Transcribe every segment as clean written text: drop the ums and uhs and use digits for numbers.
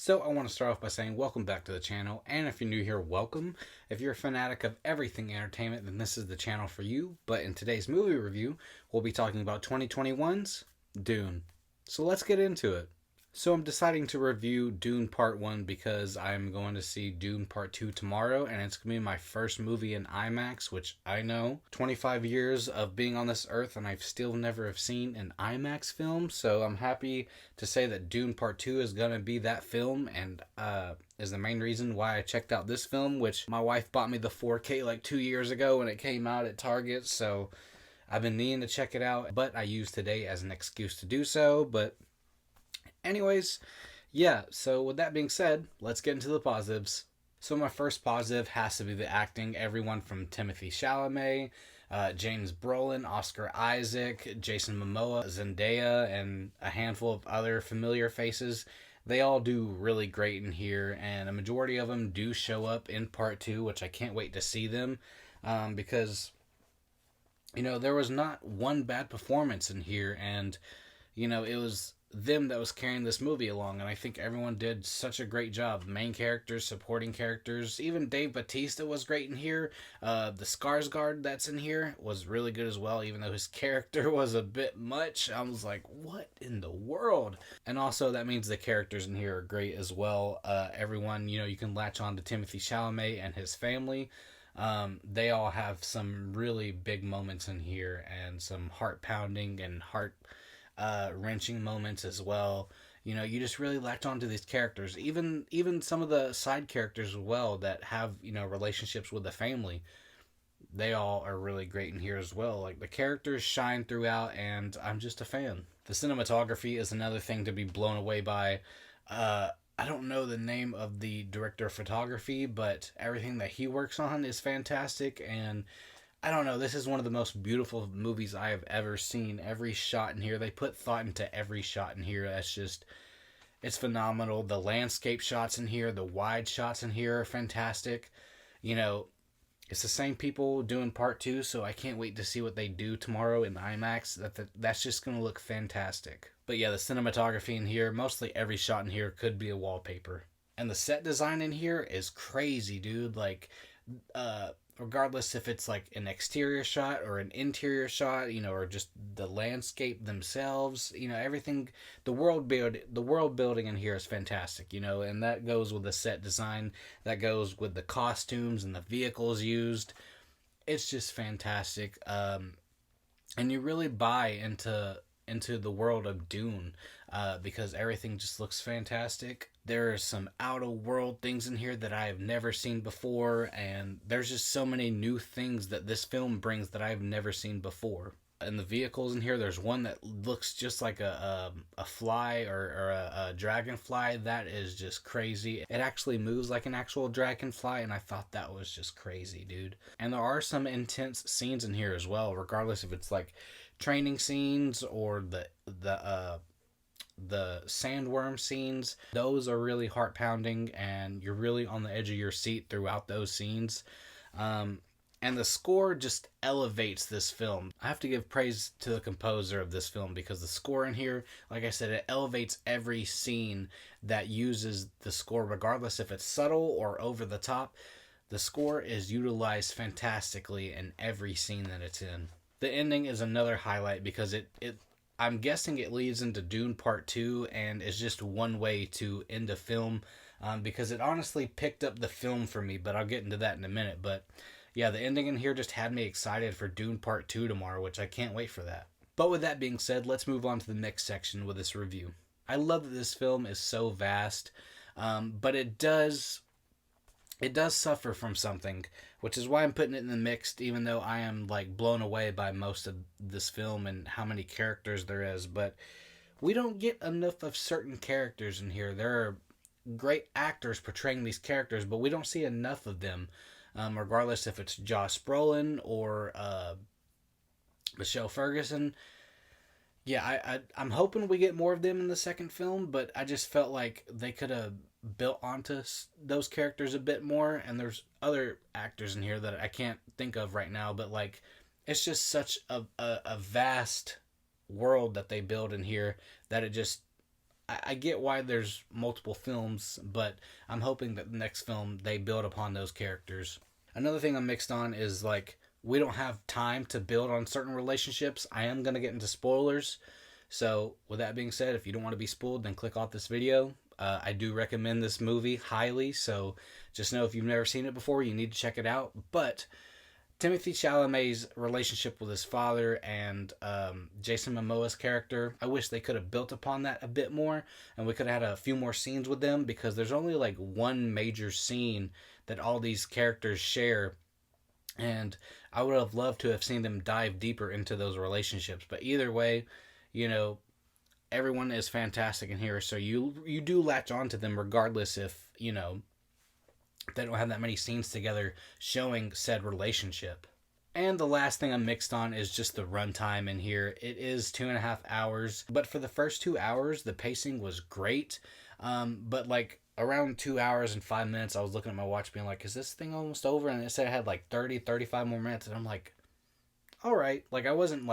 So I want to start off by saying welcome back to the channel, and if you're new here, welcome. If you're a fanatic of everything entertainment, then this is the channel for you. But in today's movie review, we'll be talking about 2021's Dune. So let's get into it. So I'm deciding to review Dune Part 1 because I'm going to see Dune Part 2 tomorrow, and it's going to be my first movie in IMAX, which I know, 25 years of being on this earth, and I've still never have seen an IMAX film, so I'm happy to say that Dune Part 2 is going to be that film, and is the main reason why I checked out this film, which my wife bought me the 4K like 2 years ago when it came out at Target, so I've been needing to check it out, but I used today as an excuse to do so, but anyways, yeah, so with that being said, let's get into the positives. So my first positive has to be the acting. Everyone from Timothée Chalamet, James Brolin, Oscar Isaac, Jason Momoa, Zendaya, and a handful of other familiar faces. They all do really great in here, and a majority of them do show up in part 2, which I can't wait to see them, because, there was not one bad performance in here, and it was them that was carrying this movie along, and I think everyone did such a great job. Main characters, supporting characters, even Dave Bautista was great in here. The Skarsgård that's in here was really good as well, even though his character was a bit much. I was like, what in the world? And also that means the characters in here are great as well. Everyone, you can latch on to Timothée Chalamet and his family. They all have some really big moments in here and some heart pounding and heart wrenching moments as well. You just really latch on to these characters. Even some of the side characters as well that have relationships with the family. They all are really great in here as well. Like, the characters shine throughout, and I'm just a fan. The cinematography is another thing to be blown away by. I don't know the name of the director of photography, but everything that he works on is fantastic, and I don't know, this is one of the most beautiful movies I have ever seen. Every shot in here, they put thought into every shot in here. It's phenomenal. The landscape shots in here, the wide shots in here are fantastic. It's the same people doing part 2, so I can't wait to see what they do tomorrow in IMAX. That's just going to look fantastic. But yeah, the cinematography in here, mostly every shot in here could be a wallpaper. And the set design in here is crazy, dude. Like, regardless if it's like an exterior shot or an interior shot, or just the landscape themselves, everything, the world building in here is fantastic, and that goes with the set design, that goes with the costumes and the vehicles used. It's just fantastic, and you really buy into the world of Dune, because everything just looks fantastic. There are some out-of-world things in here that I have never seen before, and there's just so many new things that this film brings that I've never seen before. And the vehicles in here, there's one that looks just like a fly or a dragonfly. That is just crazy. It actually moves like an actual dragonfly, and I thought that was just crazy, dude. And there are some intense scenes in here as well, regardless if it's like training scenes or the sandworm scenes. Those are really heart pounding, and you're really on the edge of your seat throughout those scenes. And the score just elevates this film. I have to give praise to the composer of this film, because the score in here, like I said, it elevates every scene that uses the score, regardless if it's subtle or over the top. The score is utilized fantastically in every scene that it's in. The ending is another highlight, because I'm guessing it leads into Dune Part 2 and is just one way to end a film, because it honestly picked up the film for me, but I'll get into that in a minute. But yeah, the ending in here just had me excited for Dune Part 2 tomorrow, which I can't wait for that. But with that being said, let's move on to the next section with this review. I love that this film is so vast, but it does suffer from something, which is why I'm putting it in the mixed, even though I am like blown away by most of this film and how many characters there is. But we don't get enough of certain characters in here. There are great actors portraying these characters, but we don't see enough of them, regardless if it's Josh Brolin or Michelle Ferguson. Yeah, I'm hoping we get more of them in the second film, but I just felt like they could have built onto those characters a bit more. And there's other actors in here that I can't think of right now, but like, it's just such a vast world that they build in here that it just, I get why there's multiple films, but I'm hoping that the next film they build upon those characters. Another thing I'm mixed on is like we don't have time to build on certain relationships. I am gonna get into spoilers, so with that being said, if you don't want to be spoiled, then click off this video. I do recommend this movie highly, so just know if you've never seen it before, you need to check it out. But Timothy Chalamet's relationship with his father and Jason Momoa's character, I wish they could have built upon that a bit more, and we could have had a few more scenes with them, because there's only like one major scene that all these characters share, and I would have loved to have seen them dive deeper into those relationships. But either way, you know, everyone is fantastic in here, so you do latch on to them regardless if, you know, they don't have that many scenes together showing said relationship. And the last thing I'm mixed on is just the runtime in here. It is 2.5 hours, but for the first 2 hours, the pacing was great. But like around 2 hours and 5 minutes, I was looking at my watch being like, is this thing almost over? And it said it had like 35 more minutes. And I'm like, all right. Like, I wasn't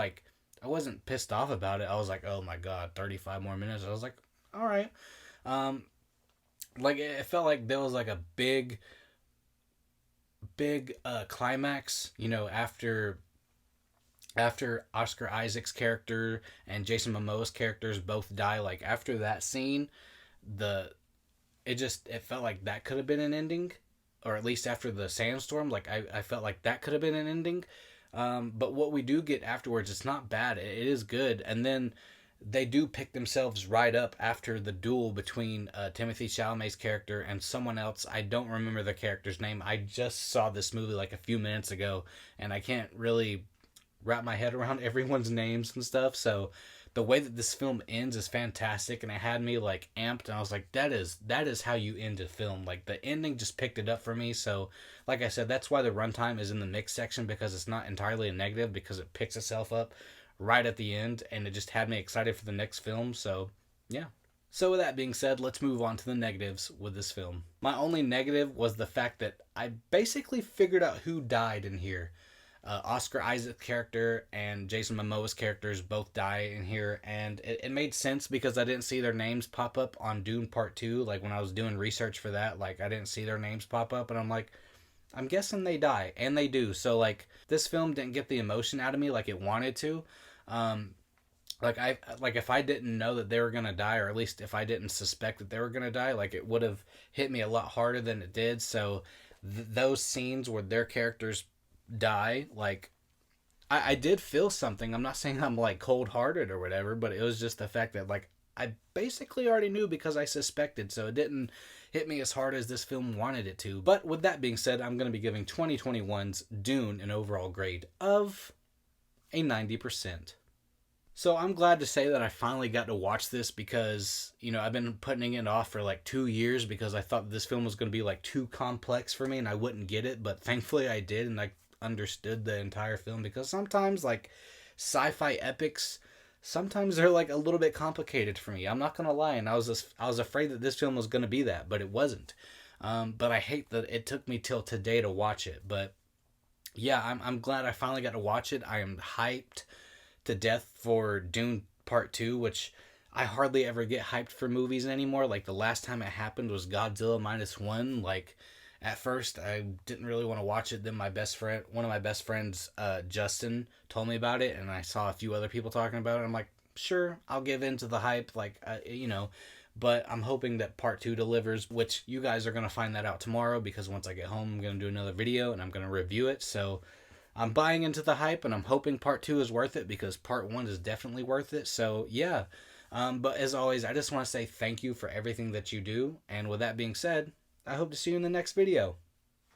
pissed off about it. I was like, oh my God, 35 more minutes. I was like, all right. Like, it felt like there was like a big climax, you know, after Oscar Isaac's character and Jason Momoa's characters both die. Like, after that scene, it felt like that could have been an ending, or at least after the sandstorm, like I felt like that could have been an ending. But what we do get afterwards, it's not bad. It is good. And then they do pick themselves right up after the duel between Timothy Chalamet's character and someone else. I don't remember the character's name. I just saw this movie like a few minutes ago, and I can't really wrap my head around everyone's names and stuff. So the way that this film ends is fantastic, and it had me like amped, and I was like, that is how you end a film. Like, the ending just picked it up for me. So like I said, that's why the runtime is in the mix section, because it's not entirely a negative, because it picks itself up right at the end, and it just had me excited for the next film. So yeah. So with that being said, let's move on to the negatives with this film. My only negative was the fact that I basically figured out who died in here. Oscar Isaac's character and Jason Momoa's characters both die in here, and it made sense because I didn't see their names pop up on Dune Part 2. Like, when I was doing research for that, like, I didn't see their names pop up, and I'm like, I'm guessing they die, and they do. So like, this film didn't get the emotion out of me like it wanted to. Like if I didn't know that they were gonna die, or at least if I didn't suspect that they were gonna die, like, it would have hit me a lot harder than it did. So those scenes where their characters die, like, I did feel something. I'm not saying I'm like cold hearted or whatever, but it was just the fact that, like, I basically already knew because I suspected, so it didn't hit me as hard as this film wanted it to. But with that being said, I'm going to be giving 2021's Dune an overall grade of a 90%. So I'm glad to say that I finally got to watch this, because, you know, I've been putting it off for like 2 years because I thought this film was going to be like too complex for me and I wouldn't get it. But thankfully I did, and I understood the entire film, because sometimes like sci-fi epics, sometimes they're like a little bit complicated for me. I'm not going to lie. And I was afraid that this film was going to be that, but it wasn't. But I hate that it took me till today to watch it. But yeah, I'm glad I finally got to watch it. I am hyped to death for Dune Part 2, which I hardly ever get hyped for movies anymore. Like, the last time it happened was Godzilla Minus One. Like, at first I didn't really want to watch it. Then one of my best friends, Justin, told me about it, and I saw a few other people talking about it. I'm like, sure, I'll give in to the hype. Like, you know, but I'm hoping that Part 2 delivers, which you guys are going to find that out tomorrow, because once I get home, I'm going to do another video and I'm going to review it. So I'm buying into the hype, and I'm hoping Part 2 is worth it, because Part 1 is definitely worth it. So yeah. But as always, I just want to say thank you for everything that you do. And with that being said, I hope to see you in the next video.